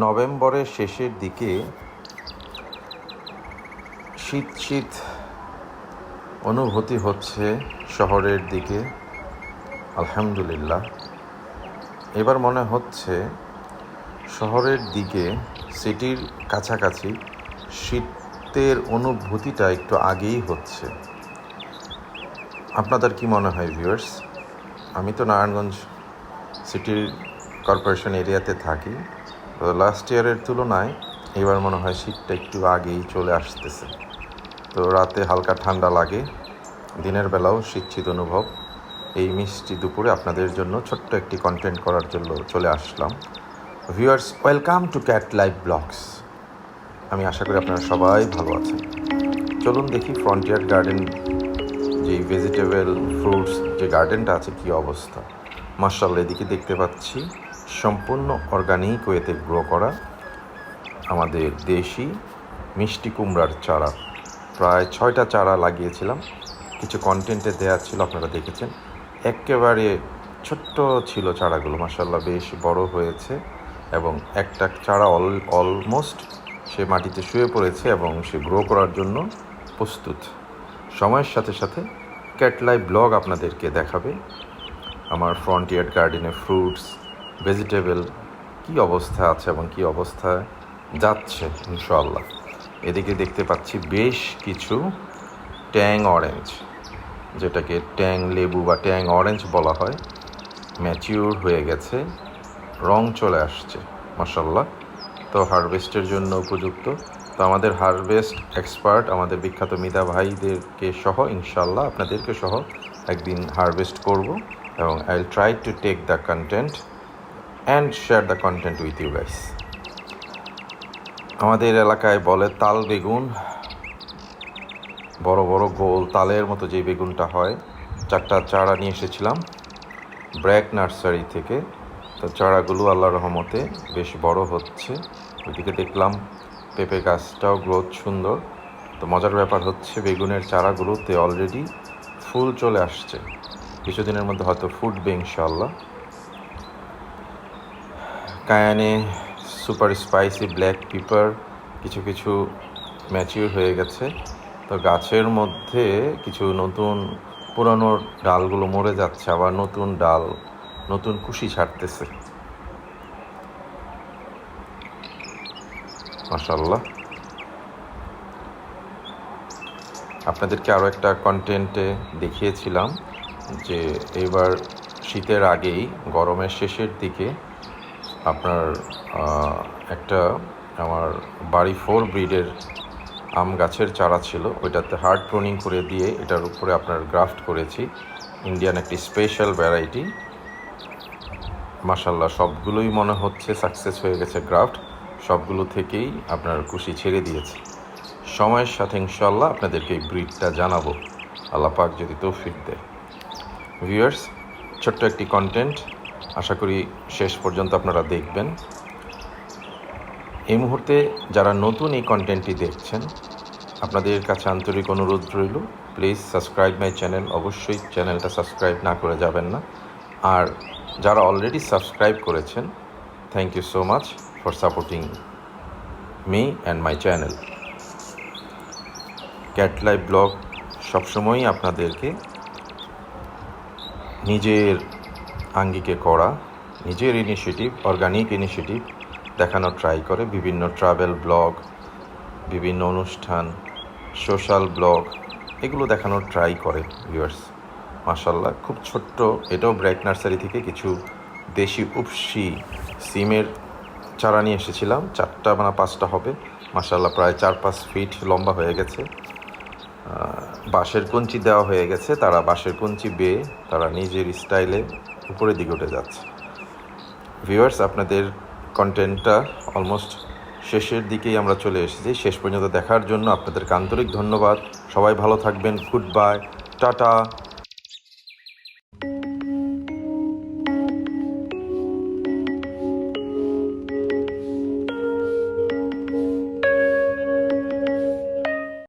নভেম্বরের শেষের দিকে শীত শীত অনুভূতি হচ্ছে শহরের দিকে। আলহামদুলিল্লাহ, এবার মনে হচ্ছে শহরের দিকে, সিটির কাছাকাছি শীতের অনুভূতিটা একটু আগেই হচ্ছে। আপনাদের কি মনে হয় ভিউয়ার্স? আমি তো নারায়ণগঞ্জ সিটির কর্পোরেশন এরিয়াতে থাকি, তো লাস্ট ইয়ারের তুলনায় এবার মনে হয় শীতটা একটু আগেই চলে আসতেছে। তো রাতে হালকা ঠান্ডা লাগে, দিনের বেলাও শীত শীত অনুভব। এই মিষ্টি দুপুরে আপনাদের জন্য ছোট্ট একটি কন্টেন্ট করার জন্য চলে আসলাম। Viewers, welcome to cat life blogs. আমি আশা করি আপনারা সবাই ভালো আছেন। চলুন দেখি ফ্রন্টিয়ার গার্ডেন, যে ভেজিটেবল ফ্রুটস যে গার্ডেনটা আছে, কী অবস্থা। মাশাআল্লাহ, এদিকে দেখতে পাচ্ছি সম্পূর্ণ অর্গানিক ওয়েতে গ্রো করা আমাদের দেশি মিষ্টি কুমড়ার চারা। প্রায় 6টা চারা লাগিয়েছিলাম, কিছু কন্টেন্টে দেওয়া ছিল, আপনারা দেখেছেন। একেবারে ছোট্ট ছিল চারাগুলো, মাশাআল্লাহ বেশ বড় হয়েছে এবং একটা চারা অলমোস্ট সে মাটিতে শুয়ে পড়েছে এবং সে গ্রো করার জন্য প্রস্তুত। সময়ের সাথে সাথে ক্যাট লাইফ ব্লগ আপনাদেরকে দেখাবে আমার ফ্রন্টিয়ার গার্ডেনে ফ্রুটস ভেজিটেবল কী অবস্থা আছে এবং কী অবস্থায় যাচ্ছে ইনশাআল্লাহ। এদিকে দেখতে পাচ্ছি বেশ কিছু ট্যাং অরেঞ্জ, যেটাকে ট্যাং লেবু বা ট্যাং অরেঞ্জ বলা হয়, ম্যাচিউর হয়ে গেছে, রং চলে আসছে মাশাআল্লাহ। তো হারভেস্টের জন্য উপযুক্ত। তো আমাদের হারভেস্ট এক্সপার্ট, আমাদের বিখ্যাত মিতা ভাইদেরকে সহ ইনশাআল্লাহ আপনাদেরকে সহ একদিন হারভেস্ট করব এবং I will try to take the content and share the content with you guys. আমাদের এলাকায় বলে তাল বেগুন, বড় বড় গোল তালের মতো যে বেগুনটা হয়। 4টা চারা নিয়ে এসেছিলাম ব্র্যাক নার্সারি থেকে। তো চারাগুলো আল্লাহর রহমতে বেশ বড় হচ্ছে। ওইদিকে দেখলাম পেঁপে গাছটাও গ্রোথ সুন্দর। তো মজার ব্যাপার হচ্ছে বেগুনের চারাগুলোতে অলরেডি ফুল চলে আসছে, কিছুদিনের মধ্যে হয়তো ফুটবে ইনশাআল্লাহ। কায়ানে সুপার স্পাইসি ব্ল্যাক পেপার কিছু কিছু ম্যাচিউর হয়ে গেছে। তো গাছের মধ্যে কিছু নতুন পুরানো ডালগুলো মরে যাচ্ছে, আবার নতুন ডাল নতুন কুশি ছাড়তেছে মাশাআল্লাহ। আপনাদেরকে আরও একটা কন্টেন্টে দেখিয়েছিলাম যে এবার শীতের আগেই গরমের শেষের দিকে আপনার একটা আমার বাড়ি 4 ব্রিডের আম গাছের চারা ছিল, ওইটাতে হার্ড প্রুনিং করে দিয়ে এটার উপরে আপনার গ্রাফট করেছি ইন্ডিয়ান একটি স্পেশাল ভ্যারাইটি। মাশাআল্লাহ সবগুলোই মনে হচ্ছে সাকসেস হয়ে গেছে গ্রাফট, সবগুলো থেকেই আপনার কুশি ছেড়ে দিয়েছে। সময়ের সাথে ইনশাআল্লাহ আপনাদেরকে এই ব্রিডটা জানাবো, আল্লাহ পাক যদি তৌফিক দেয়। ভিউয়ার্স, ছোট্ট একটি কন্টেন্ট, আশা করি শেষ পর্যন্ত আপনারা দেখবেন। এই মুহূর্তে যারা নতুন এই কন্টেন্টটি দেখছেন, আপনাদের কাছে আন্তরিক অনুরোধ রইল, প্লিজ সাবস্ক্রাইব মাই চ্যানেল। অবশ্যই চ্যানেলটা সাবস্ক্রাইব না করে যাবেন না। আর যারা অলরেডি সাবস্ক্রাইব করেছেন, thank you so much for supporting me and my channel. Cat life blog সবসময়ই আপনাদেরকে নিজের আঙ্গিকে করা, নিজের ইনিশিয়েটিভ, অর্গানিক ইনিশিয়েটিভ দেখানোর ট্রাই করে। বিভিন্ন ট্রাভেল ব্লগ, বিভিন্ন অনুষ্ঠান, সোশ্যাল ব্লগ, এগুলো দেখানোর ট্রাই করে ভিউয়ার্স। মাশাআল্লাহ খুব ছোট্ট, এটাও ব্র্যাক নার্সারি থেকে কিছু দেশি উপসি সিমের চারা নিয়ে এসেছিলাম। 4টা বা 5টা হবে মাশাআল্লাহ, প্রায় 4-5 ফিট লম্বা হয়ে গেছে। বাঁশের কঞ্চি দেওয়া হয়ে গেছে, তারা বাঁশের কঞ্চি বেয়ে তারা নিজের স্টাইলে উপরের দিকে উঠে যাচ্ছে। ভিউয়ার্স, আপনাদের কন্টেন্টটা অলমোস্ট শেষের দিকেই আমরা চলে এসেছি। শেষ পর্যন্ত দেখার জন্য আপনাদেরকে আন্তরিক ধন্যবাদ। সবাই ভালো থাকবেন। Good bye, tata.